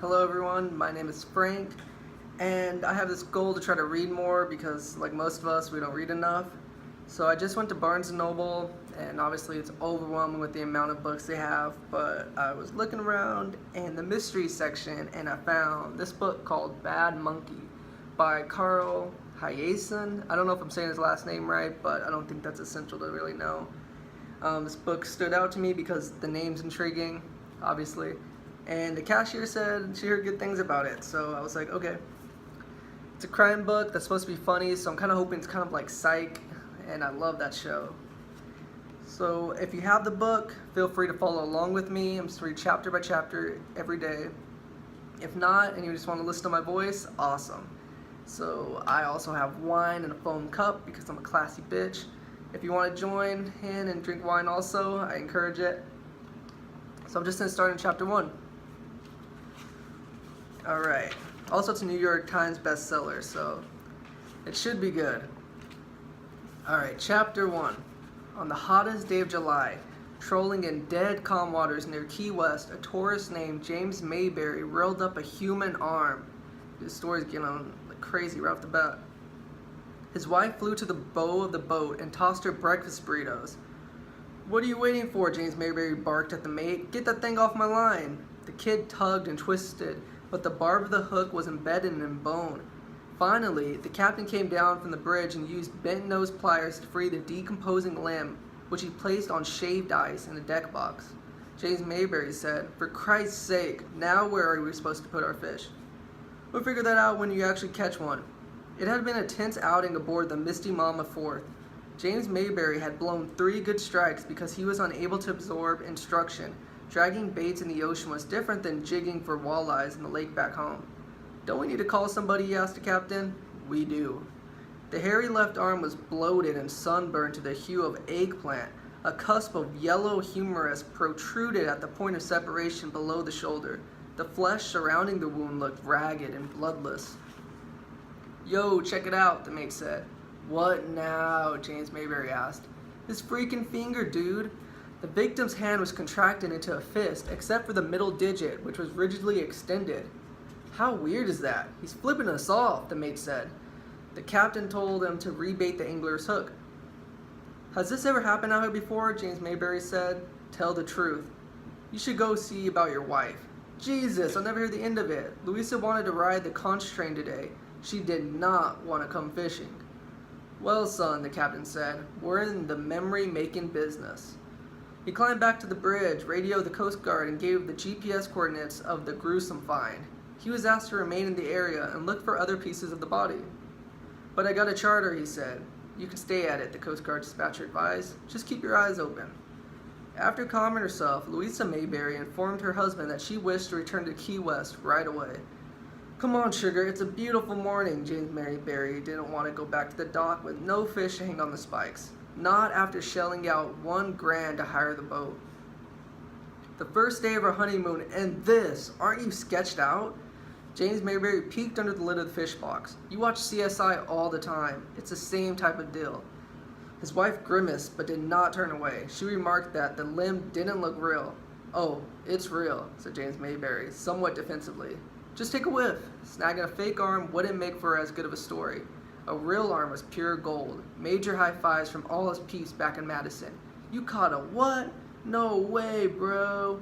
Hello everyone, my name is Frank, and I have this goal to try to read more because like most of us, we don't read enough. So I just went to Barnes& Noble, and obviously it's overwhelming with the amount of books they have, but I was looking around in the mystery section and I found this book called Bad Monkey by Carl Hiaasen. I don't know if I'm saying his last name right, but I don't think that's essential to really know. This book stood out to me because the name's intriguing, obviously, and the cashier said she heard good things about it, so I was like, okay. It's a crime book that's supposed to be funny, so I'm kind of hoping it's kind of like Psych, and I love that show. So if you have the book, feel free to follow along with me. I'm just reading chapter by chapter every day. If not, and you just want to listen to my voice, awesome. So I also have wine in a foam cup because I'm a classy bitch. If you want to join in and drink wine also, I encourage it. So I'm just going to start in chapter 1. Alright. Also, it's a New York Times bestseller, so it should be good. Alright, chapter 1. On the hottest day of July, trolling in dead calm waters near Key West, a tourist named James Mayberry reeled up a human arm. This story's getting like crazy right off the bat. His wife flew to the bow of the boat and tossed her breakfast burritos. "What are you waiting for?" James Mayberry barked at the mate. "Get that thing off my line." The kid tugged and twisted, but the barb of the hook was embedded in bone. Finally, the captain came down from the bridge and used bent-nosed pliers to free the decomposing limb, which he placed on shaved ice in a deck box. James Mayberry said, "For Christ's sake, now where are we supposed to put our fish?" "We'll figure that out when you actually catch one." It had been a tense outing aboard the Misty Mama 4th. James Mayberry had blown 3 good strikes because he was unable to absorb instruction. Dragging baits in the ocean was different than jigging for walleyes in the lake back home. "Don't we need to call somebody?" he asked the captain. "We do." The hairy left arm was bloated and sunburned to the hue of eggplant. A cusp of yellow humerus protruded at the point of separation below the shoulder. The flesh surrounding the wound looked ragged and bloodless. "Yo, check it out," the mate said. "What now?" James Mayberry asked. "His freaking finger, dude." The victim's hand was contracted into a fist, except for the middle digit, which was rigidly extended. "How weird is that? He's flipping us off," the mate said. The captain told him to rebait the angler's hook. "Has this ever happened out here before?" James Mayberry said. "Tell the truth. You should go see about your wife." "Jesus, I'll never hear the end of it. Louisa wanted to ride the conch train today. She did not want to come fishing." "Well, son," the captain said, "we're in the memory-making business." He climbed back to the bridge, radioed the Coast Guard, and gave the GPS coordinates of the gruesome find. He was asked to remain in the area and look for other pieces of the body. "But I got a charter," he said. "You can stay at it," the Coast Guard dispatcher advised. "Just keep your eyes open." After calming herself, Louisa Mayberry informed her husband that she wished to return to Key West right away. "Come on, sugar, it's a beautiful morning." James Mayberry didn't want to go back to the dock with no fish hanging on the spikes. Not after shelling out $1,000 to hire the boat. "The first day of our honeymoon, and this! Aren't you sketched out?" James Mayberry peeked under the lid of the fish box. "You watch CSI all the time. It's the same type of deal." His wife grimaced, but did not turn away. She remarked that the limb didn't look real. "Oh, it's real," said James Mayberry, somewhat defensively. "Just take a whiff." Snagging a fake arm wouldn't make for as good of a story. A real arm was pure gold. Major high fives from all his peeps back in Madison. "You caught a what? No way, bro."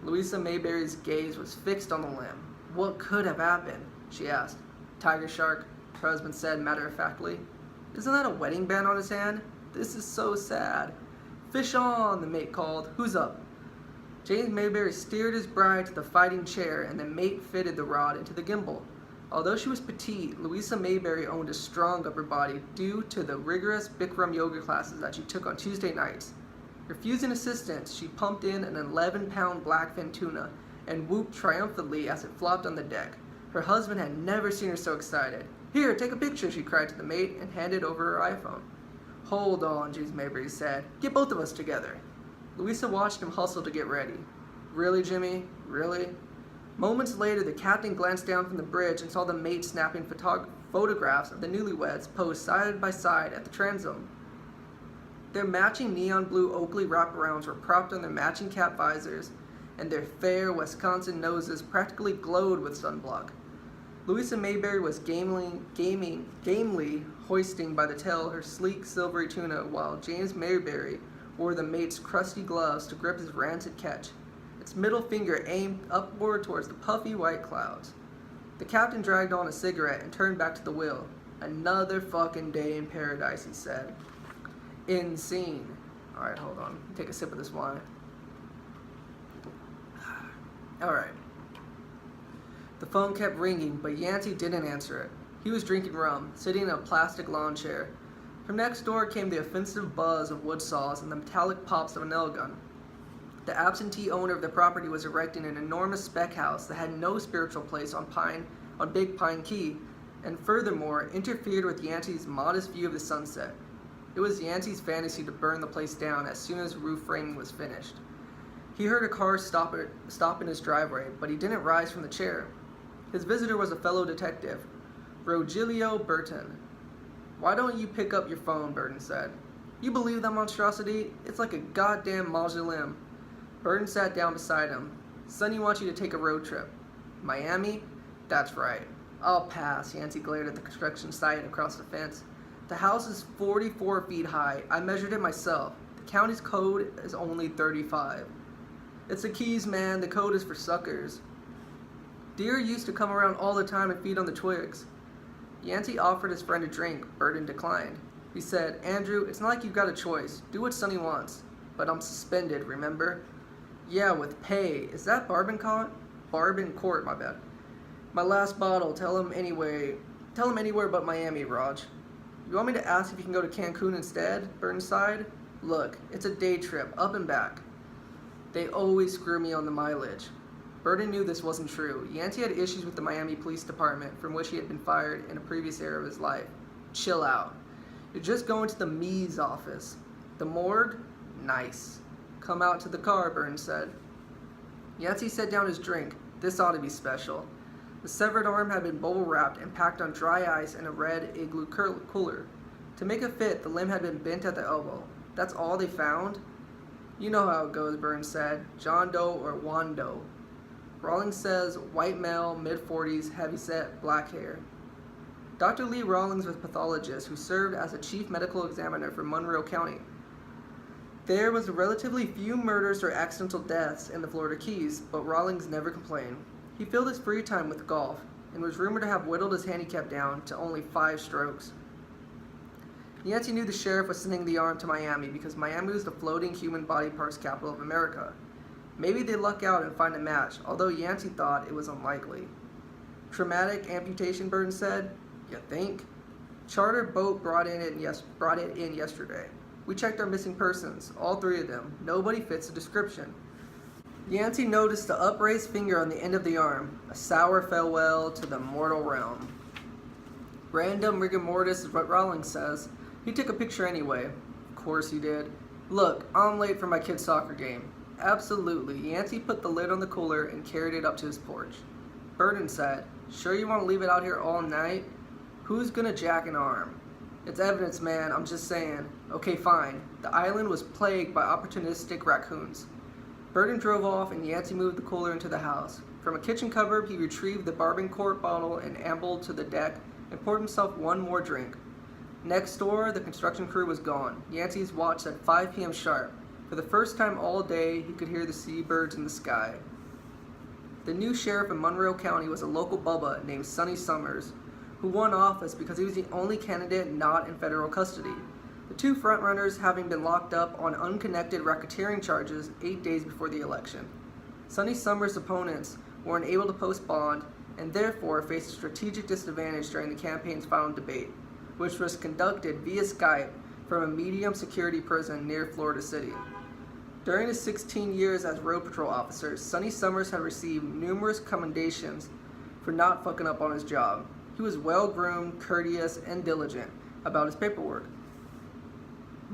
Louisa Mayberry's gaze was fixed on the limb. "What could have happened?" she asked. "Tiger shark," her husband said matter-of-factly. "Isn't that a wedding band on his hand? This is so sad." "Fish on," the mate called. "Who's up?" James Mayberry steered his bride to the fighting chair, and the mate fitted the rod into the gimbal. Although she was petite, Louisa Mayberry owned a strong upper body due to the rigorous Bikram yoga classes that she took on Tuesday nights. Refusing assistance, she pumped in an 11-pound blackfin tuna and whooped triumphantly as it flopped on the deck. Her husband had never seen her so excited. "Here, take a picture," she cried to the mate and handed over her iPhone. "Hold on," James Mayberry said. "Get both of us together." Louisa watched him hustle to get ready. "Really, Jimmy? Really?" Moments later, the captain glanced down from the bridge and saw the mate snapping photographs of the newlyweds posed side by side at the transom. Their matching neon blue Oakley wraparounds were propped on their matching cap visors, and their fair Wisconsin noses practically glowed with sunblock. Louisa Mayberry was gamely hoisting by the tail her sleek, silvery tuna, while James Mayberry wore the mate's crusty gloves to grip his rancid catch, its middle finger aimed upward towards the puffy white clouds. The captain dragged on a cigarette and turned back to the wheel. "Another fucking day in paradise," he said. "Insane." Alright, hold on. Take a sip of this wine. Alright. The phone kept ringing, but Yancey didn't answer it. He was drinking rum, sitting in a plastic lawn chair. From next door came the offensive buzz of wood saws and the metallic pops of a nail gun. The absentee owner of the property was erecting an enormous spec house that had no spiritual place on Big Pine Key, and furthermore interfered with Yancey's modest view of the sunset. It was Yancey's fantasy to burn the place down as soon as roof framing was finished. He heard a car stop in his driveway, but he didn't rise from the chair. His visitor was a fellow detective, Rogelio Burton. "Why don't you pick up your phone?" Burton said. "You believe that monstrosity? It's like a goddamn mausoleum." Burton sat down beside him. "Sonny wants you to take a road trip." "Miami?" "That's right." "I'll pass." Yancey glared at the construction site across the fence. "The house is 44 feet high. I measured it myself. The county's code is only 35. "It's the Keys, man. The code is for suckers." "Deer used to come around all the time and feed on the twigs." Yancey offered his friend a drink. Burton declined. He said, "Andrew, it's not like you've got a choice. Do what Sonny wants." "But I'm suspended, remember?" "Yeah, with pay. Is that Barbancourt? Barbancourt, my bad." "My last bottle. Tell him anywhere but Miami, Raj." "You want me to ask if you can go to Cancun instead?" Burton sighed. "Look, it's a day trip, up and back." "They always screw me on the mileage." Burton knew this wasn't true. Yancey had issues with the Miami Police Department, from which he had been fired in a previous era of his life. "Chill out. You're just going to the Mees office." "The morgue? Nice." "Come out to the car," Burton said. Yancey set down his drink. This ought to be special. The severed arm had been bubble wrapped and packed on dry ice in a red igloo cooler. To make it fit, the limb had been bent at the elbow. "That's all they found?" "You know how it goes," Burton said. "John Doe or Juan Doe. Rawlings says white male, mid-40s, heavyset, black hair." Dr. Lee Rawlings was a pathologist who served as a chief medical examiner for Monroe County. There was relatively few murders or accidental deaths in the Florida Keys, but Rawlings never complained. He filled his free time with golf and was rumored to have whittled his handicap down to only 5 strokes. Yancey knew the sheriff was sending the arm to Miami because Miami was the floating human body parts capital of America. Maybe they'd luck out and find a match, although Yancey thought it was unlikely. "Traumatic amputation," Burton said. "You think?" "Charter boat brought it in yesterday. We checked our missing persons, all 3 of them. Nobody fits the description." Yancey noticed the upraised finger on the end of the arm. A sour farewell to the mortal realm. "Random rigor mortis is what Rawlings says. He took a picture anyway." "Of course he did." "Look, I'm late for my kid's soccer game." "Absolutely." Yancey put the lid on the cooler and carried it up to his porch. Burton said, "Sure you want to leave it out here all night? Who's gonna jack an arm?" "It's evidence, man. I'm just saying." "Okay, fine." The island was plagued by opportunistic raccoons. Burton drove off and Yancey moved the cooler into the house. From a kitchen cupboard, he retrieved the Barbancourt bottle and ambled to the deck and poured himself one more drink. Next door, the construction crew was gone. Yancey's watch said 5 p.m. sharp. For the first time all day, he could hear the seabirds in the sky. The new sheriff in Monroe County was a local bubba named Sonny Summers, who won office because he was the only candidate not in federal custody. The 2 frontrunners having been locked up on unconnected racketeering charges 8 days before the election. Sonny Summers' opponents were unable to post bond and therefore faced a strategic disadvantage during the campaign's final debate, which was conducted via Skype from a medium security prison near Florida City. During his 16 years as road patrol officer, Sonny Summers had received numerous commendations for not fucking up on his job. He was well-groomed, courteous, and diligent about his paperwork.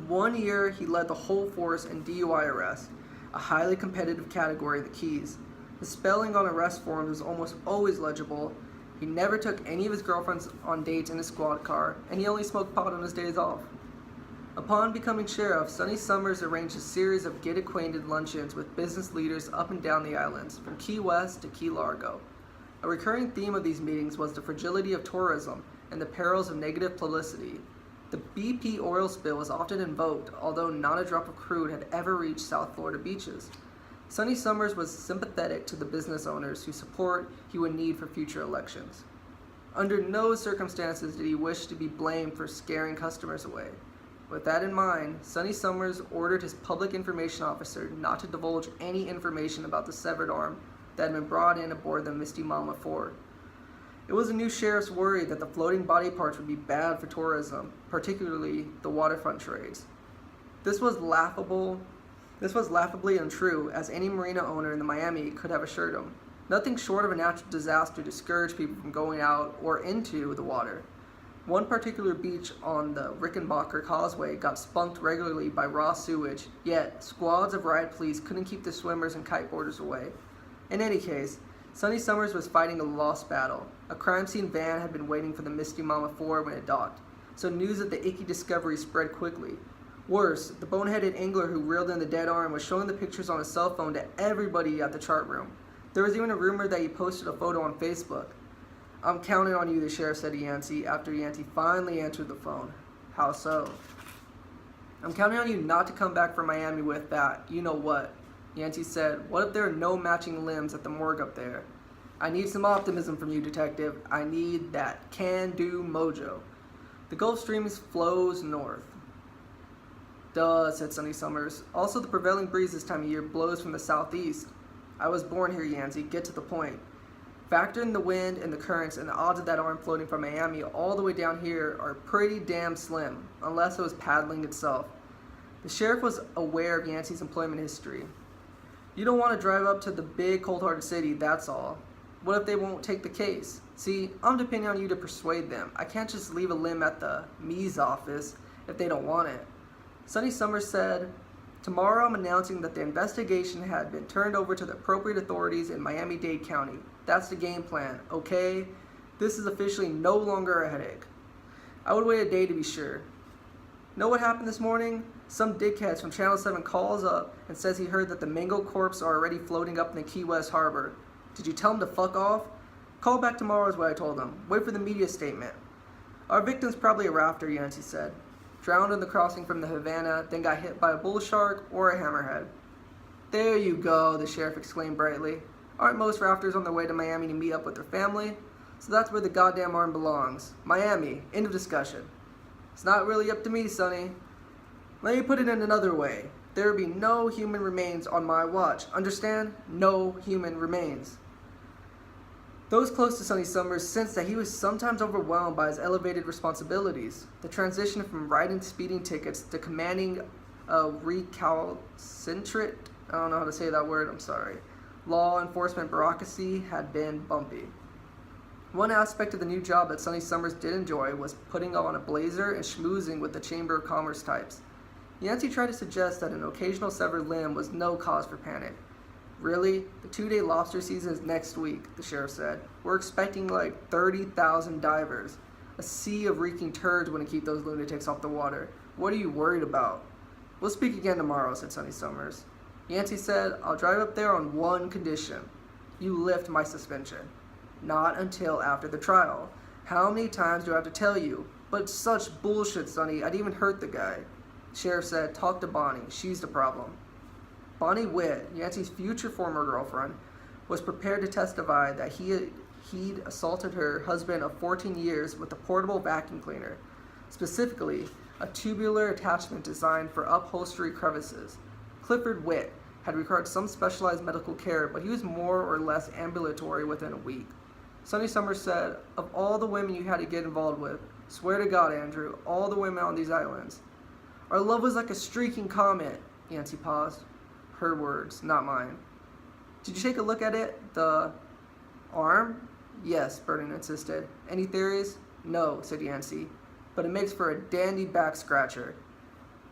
1 year, he led the whole force in DUI arrest, a highly competitive category in the Keys. His spelling on arrest forms was almost always legible. He never took any of his girlfriends on dates in his squad car, and he only smoked pot on his days off. Upon becoming sheriff, Sonny Summers arranged a series of get-acquainted luncheons with business leaders up and down the islands, from Key West to Key Largo. A recurring theme of these meetings was the fragility of tourism and the perils of negative publicity. The BP oil spill was often invoked, although not a drop of crude had ever reached South Florida beaches. Sonny Summers was sympathetic to the business owners whose support he would need for future elections. Under no circumstances did he wish to be blamed for scaring customers away. With that in mind, Sonny Summers ordered his public information officer not to divulge any information about the severed arm that had been brought in aboard the Misty Mama 4. It was the new sheriff's worry that the floating body parts would be bad for tourism, particularly the waterfront trades. This was laughably untrue, as any marina owner in the Miami could have assured him. Nothing short of a natural disaster discouraged people from going out or into the water. One particular beach on the Rickenbacker Causeway got spunked regularly by raw sewage, yet squads of riot police couldn't keep the swimmers and kiteboarders away. In any case, Sonny Summers was fighting a lost battle. A crime scene van had been waiting for the Misty Mama 4 when it docked, so news of the icky discovery spread quickly. Worse, the boneheaded angler who reeled in the dead arm was showing the pictures on his cell phone to everybody at the chart room. There was even a rumor that he posted a photo on Facebook. "I'm counting on you," the sheriff said to Yancey after Yancey finally answered the phone. "How so?" "I'm counting on you not to come back from Miami with that, you know what." Yancey said, "What if there are no matching limbs at the morgue up there?" "I need some optimism from you, detective. I need that can-do mojo." "The Gulf Stream flows north." "Duh," said Sonny Summers. "Also, the prevailing breeze this time of year blows from the southeast." "I was born here, Yancey. Get to the point." "Factor in the wind and the currents, and the odds of that arm floating from Miami all the way down here are pretty damn slim, unless it was paddling itself." The sheriff was aware of Yancey's employment history. "You don't want to drive up to the big, cold-hearted city, that's all. What if they won't take the case? See, I'm depending on you to persuade them. I can't just leave a limb at the Me's office if they don't want it." Sonny Summers said, "Tomorrow I'm announcing that the investigation had been turned over to the appropriate authorities in Miami-Dade County. That's the game plan, okay? This is officially no longer a headache." "I would wait a day to be sure." "Know what happened this morning? Some dickheads from Channel 7 calls up and says he heard that the mangled corpses are already floating up in the Key West harbor. Did you tell him to fuck off?" "Call back tomorrow," is what I told him. "Wait for the media statement." "Our victim's probably a rafter," Yancey said. "Drowned in the crossing from the Havana, then got hit by a bull shark or a hammerhead." "There you go," the sheriff exclaimed brightly. "Aren't most rafters on their way to Miami to meet up with their family? So that's where the goddamn arm belongs. Miami. End of discussion." "It's not really up to me, Sonny. Let me put it in another way. There will be no human remains on my watch. Understand? No human remains." Those close to Sonny Summers sensed that he was sometimes overwhelmed by his elevated responsibilities. The transition from writing speeding tickets to commanding a recalcitrant, I don't know how to say that word, I'm sorry, law enforcement bureaucracy had been bumpy. One aspect of the new job that Sonny Summers did enjoy was putting on a blazer and schmoozing with the Chamber of Commerce types. Yancey tried to suggest that an occasional severed limb was no cause for panic. "Really? The 2-day lobster season is next week," the sheriff said. "We're expecting like 30,000 divers. A sea of reeking turds wouldn't keep those lunatics off the water. What are you worried about?" "We'll speak again tomorrow," said Sonny Summers. Yancey said, "I'll drive up there on one condition. You lift my suspension." "Not until after the trial." "How many times do I have to tell you?" "But such bullshit, Sonny. I'd even hurt the guy." The sheriff said, "Talk to Bonnie. She's the problem." Bonnie Witt, Yancey's future former girlfriend, was prepared to testify that he'd assaulted her husband of 14 years with a portable vacuum cleaner, specifically a tubular attachment designed for upholstery crevices. Clifford Witt had required some specialized medical care, but he was more or less ambulatory within a week. Sonny Summers said, "Of all the women you had to get involved with, swear to God, Andrew, all the women on these islands. Our love was like a streaking comet." Yancey paused. Her words, not mine. "Did you take a look at it? The arm?" "Yes," Burton insisted. "Any theories?" "No," said Yancey. "But it makes for a dandy back scratcher.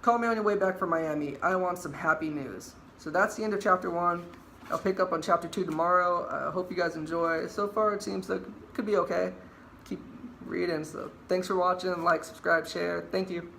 Call me on your way back from Miami. I want some happy news." So that's the end of chapter 1. I'll pick up on chapter 2 tomorrow. I hope you guys enjoy. So far it seems like it could be okay. Keep reading. So thanks for watching. Like, subscribe, share. Thank you.